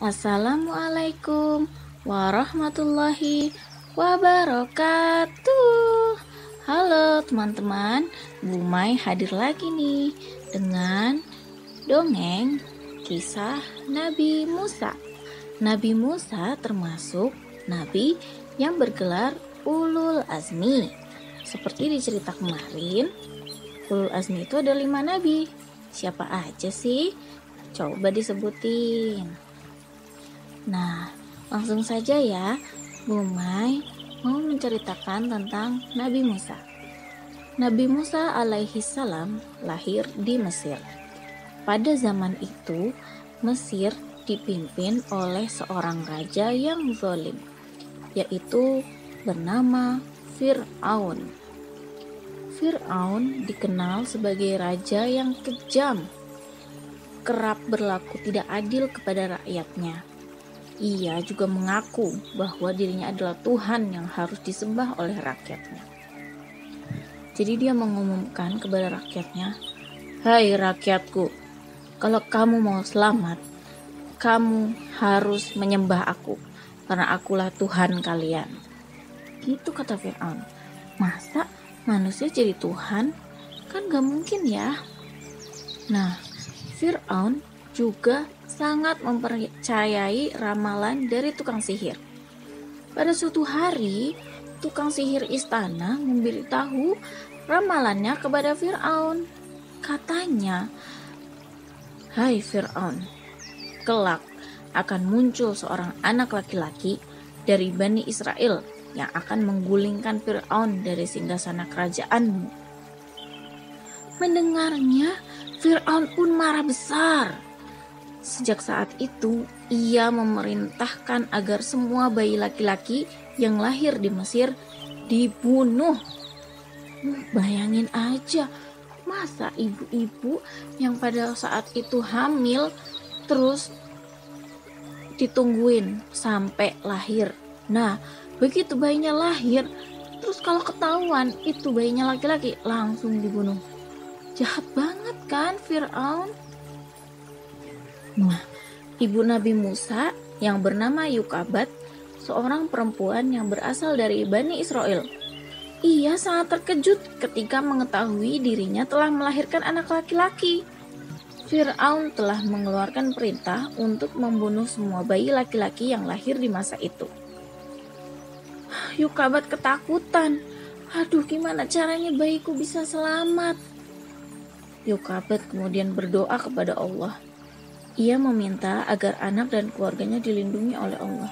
Assalamualaikum warahmatullahi wabarakatuh. Halo teman-teman, Bu Mai hadir lagi nih dengan dongeng kisah Nabi Musa. Nabi Musa termasuk nabi yang bergelar Ulul Azmi. Seperti di cerita kemarin, Ulul Azmi itu ada 5 nabi. Siapa aja sih? Coba disebutin. Nah, langsung saja ya, Bu Mai mau menceritakan tentang Nabi Musa. Nabi Musa alaihi salam lahir di Mesir. Pada zaman itu, Mesir dipimpin oleh seorang raja yang zalim, yaitu bernama Fir'aun. Fir'aun dikenal sebagai raja yang kejam, kerap berlaku tidak adil kepada rakyatnya. Ia juga mengaku bahwa dirinya adalah Tuhan yang harus disembah oleh rakyatnya. Jadi dia mengumumkan kepada rakyatnya, "Hai rakyatku, kalau kamu mau selamat, kamu harus menyembah aku, karena akulah Tuhan kalian." Gitu kata Fir'aun. Masa manusia jadi Tuhan? Kan gak mungkin ya. Nah, Fir'aun juga sangat mempercayai ramalan dari tukang sihir. Pada suatu hari, tukang sihir istana memberitahu ramalannya kepada Fir'aun. Katanya, "Hai Fir'aun, kelak akan muncul seorang anak laki-laki dari Bani Israel yang akan menggulingkan Fir'aun dari singgasana kerajaanmu." Mendengarnya, Fir'aun pun marah besar. Sejak saat itu, ia memerintahkan agar semua bayi laki-laki yang lahir di Mesir dibunuh. Bayangin aja, masa ibu-ibu yang pada saat itu hamil terus ditungguin sampai lahir. Nah, begitu bayinya lahir, terus kalau ketahuan itu bayinya laki-laki, langsung dibunuh. Jahat banget kan Fir'aun? Nah, ibu Nabi Musa yang bernama Yukabat, seorang perempuan yang berasal dari Bani Israel. Ia sangat terkejut ketika mengetahui dirinya telah melahirkan anak laki-laki. Fir'aun telah mengeluarkan perintah untuk membunuh semua bayi laki-laki yang lahir di masa itu. Yukabat ketakutan. Aduh, gimana caranya bayiku bisa selamat? Yukabat kemudian berdoa kepada Allah. Ia meminta agar anak dan keluarganya dilindungi oleh Allah.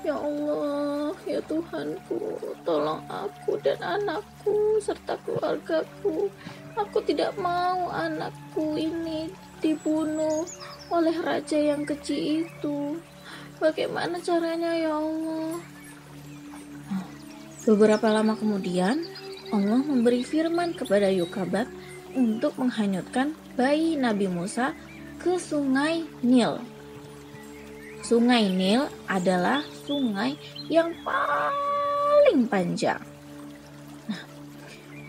"Ya Allah, ya Tuhanku, tolong aku dan anakku serta keluargaku. Aku tidak mau anakku ini dibunuh oleh raja yang keji itu. Bagaimana caranya ya Allah?" Beberapa lama kemudian, Allah memberi firman kepada Yukabat untuk menghanyutkan bayi Nabi Musa ke sungai Nil. Sungai Nil adalah sungai yang paling panjang. Nah,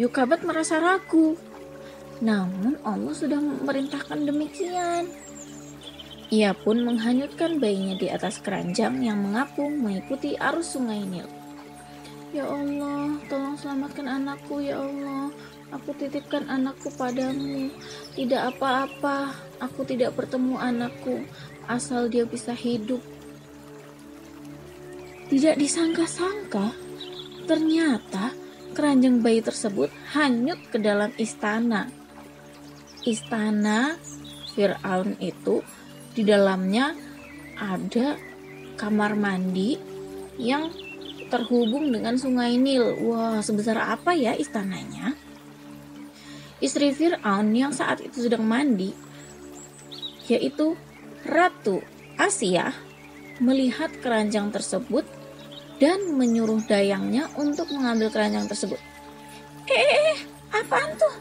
Yukabat merasa ragu. Namun Allah sudah memerintahkan demikian. Ia pun menghanyutkan bayinya di atas keranjang yang mengapung mengikuti arus sungai Nil. "Ya Allah, tolong selamatkan anakku ya Allah. Aku titipkan anakku padamu. Tidak apa-apa, aku tidak bertemu anakku, asal dia bisa hidup." Tidak disangka-sangka, ternyata keranjang bayi tersebut hanyut ke dalam istana. Istana Fir'aun itu, di dalamnya ada kamar mandi yang terhubung dengan sungai Nil. Wah, sebesar apa ya istananya? Istri Fir'aun yang saat itu sedang mandi, yaitu Ratu Asia, melihat keranjang tersebut dan menyuruh dayangnya untuk mengambil keranjang tersebut. Apaan tuh?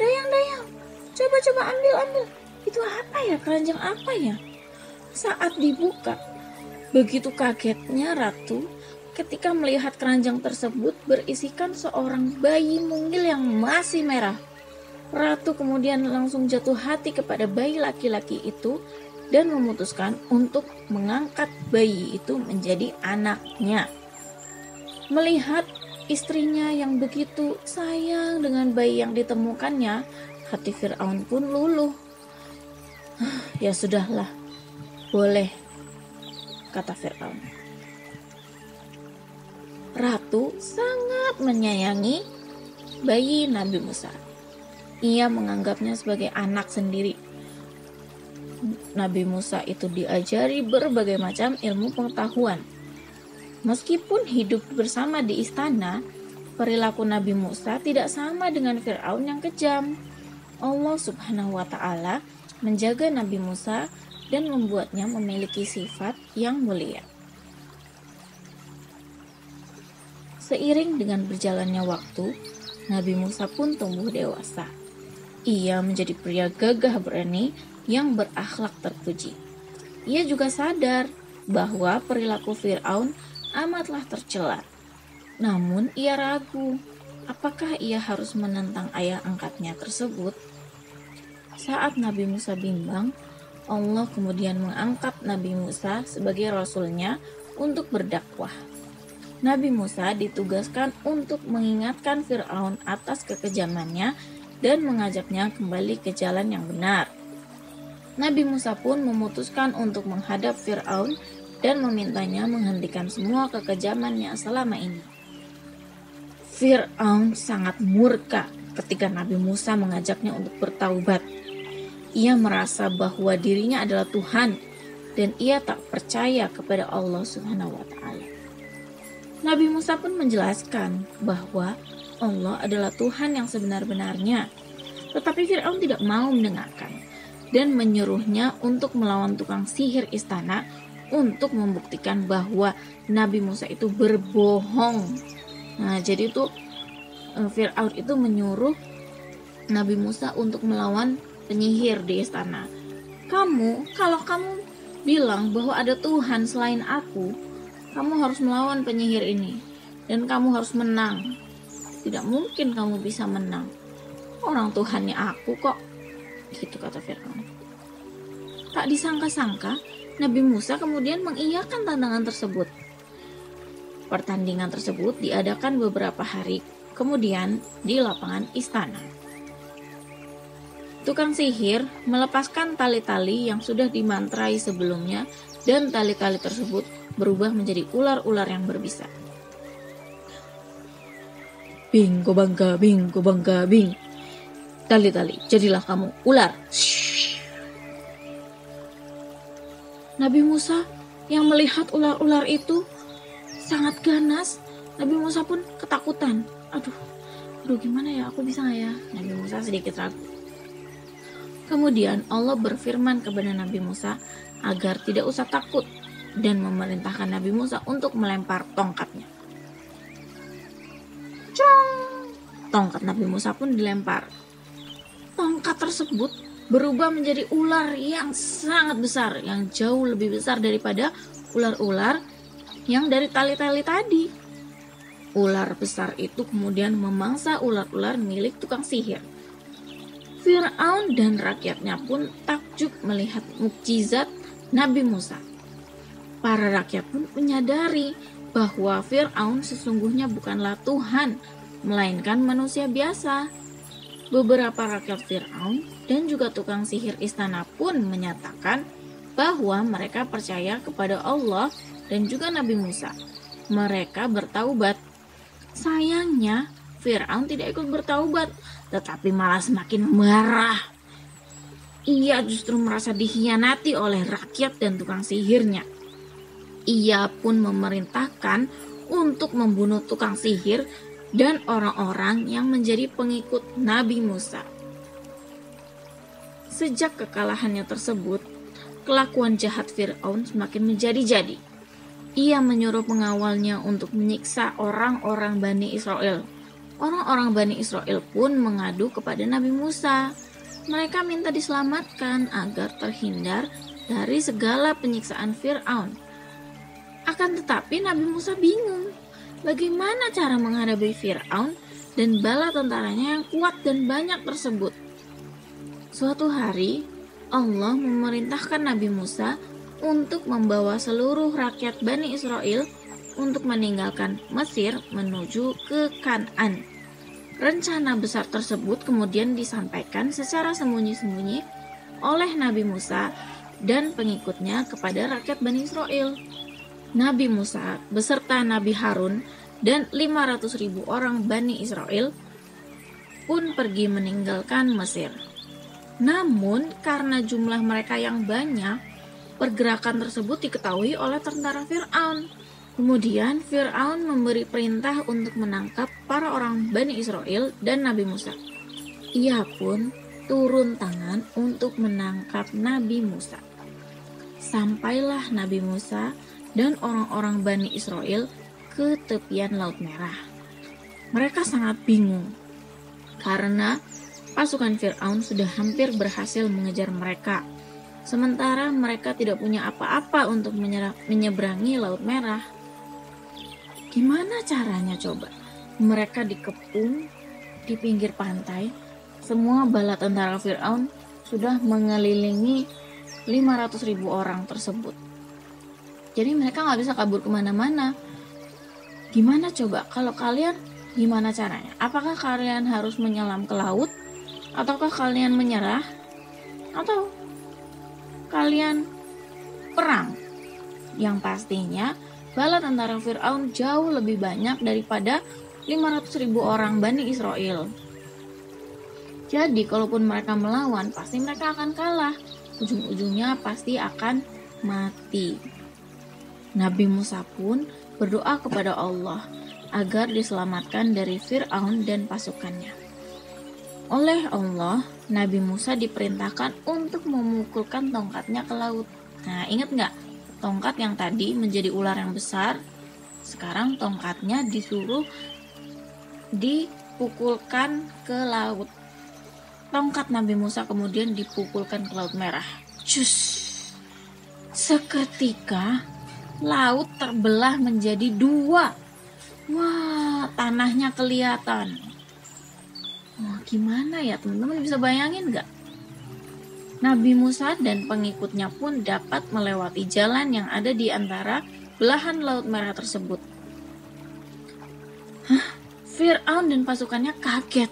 Dayang, coba ambil. Itu apa ya? Keranjang apa ya? Saat dibuka, begitu kagetnya Ratu ketika melihat keranjang tersebut berisikan seorang bayi mungil yang masih merah. Ratu kemudian langsung jatuh hati kepada bayi laki-laki itu dan memutuskan untuk mengangkat bayi itu menjadi anaknya. Melihat istrinya yang begitu sayang dengan bayi yang ditemukannya, hati Fir'aun pun luluh. Ya sudahlah, boleh, kata Fir'aun. Ratu sangat menyayangi bayi Nabi Musa. Ia menganggapnya sebagai anak sendiri. Nabi Musa itu diajari berbagai macam ilmu pengetahuan. Meskipun hidup bersama di istana, perilaku Nabi Musa tidak sama dengan Fir'aun yang kejam. Allah Subhanahu wa Ta'ala menjaga Nabi Musa dan membuatnya memiliki sifat yang mulia. Seiring dengan berjalannya waktu, Nabi Musa pun tumbuh dewasa. Ia menjadi pria gagah berani yang berakhlak terpuji. Ia juga sadar bahwa perilaku Fir'aun amatlah tercela. Namun ia ragu, apakah ia harus menentang ayah angkatnya tersebut? Saat Nabi Musa bimbang, Allah kemudian mengangkat Nabi Musa sebagai rasulnya untuk berdakwah. Nabi Musa ditugaskan untuk mengingatkan Fir'aun atas kekejamannya dan mengajaknya kembali ke jalan yang benar. Nabi Musa pun memutuskan untuk menghadap Fir'aun dan memintanya menghentikan semua kekejamannya selama ini. Fir'aun sangat murka ketika Nabi Musa mengajaknya untuk bertaubat. Ia merasa bahwa dirinya adalah Tuhan dan ia tak percaya kepada Allah Subhanahu wa Ta'ala. Nabi Musa pun menjelaskan bahwa Allah adalah Tuhan yang sebenar-benarnya. Tetapi Fir'aun tidak mau mendengarkan dan menyuruhnya untuk melawan tukang sihir istana untuk membuktikan bahwa Nabi Musa itu berbohong. Nah, jadi itu Fir'aun itu menyuruh Nabi Musa untuk melawan penyihir di istana. Kalau kamu bilang bahwa ada Tuhan selain aku, kamu harus melawan penyihir ini dan kamu harus menang. Tidak mungkin kamu bisa menang. Orang Tuhannya aku kok. Gitu kata Fir'aun. Tak disangka-sangka, Nabi Musa kemudian mengiyakan tantangan tersebut. Pertandingan tersebut diadakan beberapa hari kemudian di lapangan istana. Tukang sihir melepaskan tali-tali yang sudah dimantrai sebelumnya dan tali-tali tersebut berubah menjadi ular-ular yang berbisa. Bing, go bangga, bing. Tali-tali, jadilah kamu ular. Nabi Musa yang melihat ular-ular itu sangat ganas. Nabi Musa pun ketakutan. Aduh gimana ya, aku bisa gak ya? Nabi Musa sedikit ragu. Kemudian Allah berfirman kepada Nabi Musa agar tidak usah takut dan memerintahkan Nabi Musa untuk melempar tongkatnya. Tongkat Nabi Musa pun dilempar. Tongkat tersebut berubah menjadi ular yang sangat besar, yang jauh lebih besar daripada ular-ular yang dari tali-tali tadi. Ular besar itu kemudian memangsa ular-ular milik tukang sihir. Fir'aun dan rakyatnya pun takjub melihat mukjizat Nabi Musa. Para rakyat pun menyadari bahwa Fir'aun sesungguhnya bukanlah Tuhan, melainkan manusia biasa. Beberapa rakyat Fir'aun dan juga tukang sihir istana pun menyatakan bahwa mereka percaya kepada Allah dan juga Nabi Musa. Mereka bertaubat. Sayangnya, Fir'aun tidak ikut bertaubat, tetapi malah semakin marah. Ia justru merasa dikhianati oleh rakyat dan tukang sihirnya. Ia pun memerintahkan untuk membunuh tukang sihir dan orang-orang yang menjadi pengikut Nabi Musa. Sejak kekalahannya tersebut, kelakuan jahat Fir'aun semakin menjadi-jadi. Ia menyuruh pengawalnya untuk menyiksa orang-orang Bani Israel. Orang-orang Bani Israel pun mengadu kepada Nabi Musa. Mereka minta diselamatkan agar terhindar dari segala penyiksaan Fir'aun. Akan tetapi Nabi Musa bingung bagaimana cara menghadapi Fir'aun dan bala tentaranya yang kuat dan banyak tersebut. Suatu hari, Allah memerintahkan Nabi Musa untuk membawa seluruh rakyat Bani Israel untuk meninggalkan Mesir menuju ke Kan'an. Rencana besar tersebut kemudian disampaikan secara sembunyi-sembunyi oleh Nabi Musa dan pengikutnya kepada rakyat Bani Israel. Nabi Musa beserta Nabi Harun dan 500.000 orang Bani Israel pun pergi meninggalkan Mesir. Namun karena jumlah mereka yang banyak, pergerakan tersebut diketahui oleh tentara Fir'aun. Kemudian Fir'aun memberi perintah untuk menangkap para orang Bani Israel dan Nabi Musa. Ia pun turun tangan untuk menangkap Nabi Musa. Sampailah Nabi Musa dan orang-orang Bani Israel ke tepian Laut Merah. Mereka sangat bingung karena pasukan Fir'aun sudah hampir berhasil mengejar mereka, sementara mereka tidak punya apa-apa untuk menyeberangi Laut Merah. Gimana caranya coba? Mereka dikepung di pinggir pantai. Semua bala tentara Fir'aun sudah mengelilingi 500.000 orang tersebut. Jadi mereka nggak bisa kabur kemana-mana. Gimana coba? Kalau kalian, gimana caranya? Apakah kalian harus menyelam ke laut? Ataukah kalian menyerah? Atau kalian perang? Yang pastinya bala tentara Fir'aun jauh lebih banyak daripada 500.000 orang Bani Israel. Jadi kalaupun mereka melawan, pasti mereka akan kalah. Ujung-ujungnya pasti akan mati. Nabi Musa pun berdoa kepada Allah agar diselamatkan dari Fir'aun dan pasukannya. Oleh Allah, Nabi Musa diperintahkan untuk memukulkan tongkatnya ke laut. Nah, ingat nggak? Tongkat yang tadi menjadi ular yang besar, sekarang tongkatnya disuruh dipukulkan ke laut. Tongkat Nabi Musa kemudian dipukulkan ke Laut Merah. Cus! Seketika laut terbelah menjadi dua. Wah, tanahnya kelihatan. Wah, gimana ya teman-teman, bisa bayangin gak? Nabi Musa dan pengikutnya pun dapat melewati jalan yang ada di antara belahan Laut Merah tersebut. Fir'aun dan pasukannya kaget.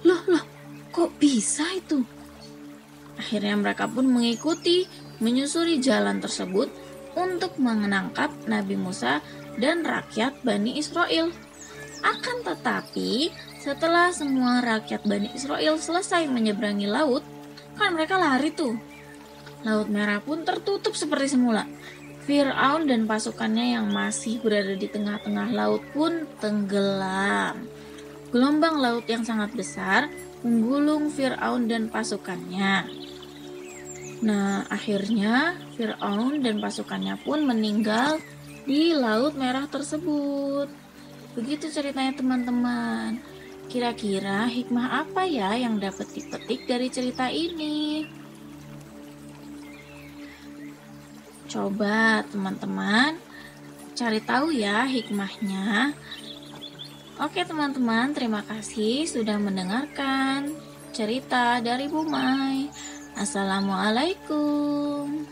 Loh, kok bisa itu? Akhirnya mereka pun mengikuti, menyusuri jalan tersebut untuk menangkap Nabi Musa dan rakyat Bani Israel. Akan tetapi, setelah semua rakyat Bani Israel selesai menyeberangi laut, kan mereka lari tuh. Laut Merah pun tertutup seperti semula. Fir'aun dan pasukannya yang masih berada di tengah-tengah laut pun tenggelam. Gelombang laut yang sangat besar menggulung Fir'aun dan pasukannya. Nah, akhirnya Fir'aun dan pasukannya pun meninggal di Laut Merah tersebut. Begitu ceritanya teman-teman. Kira-kira hikmah apa ya yang dapat dipetik dari cerita ini? Coba teman-teman cari tahu ya hikmahnya. Oke teman-teman, terima kasih sudah mendengarkan cerita dari Bu Mai. Assalamualaikum.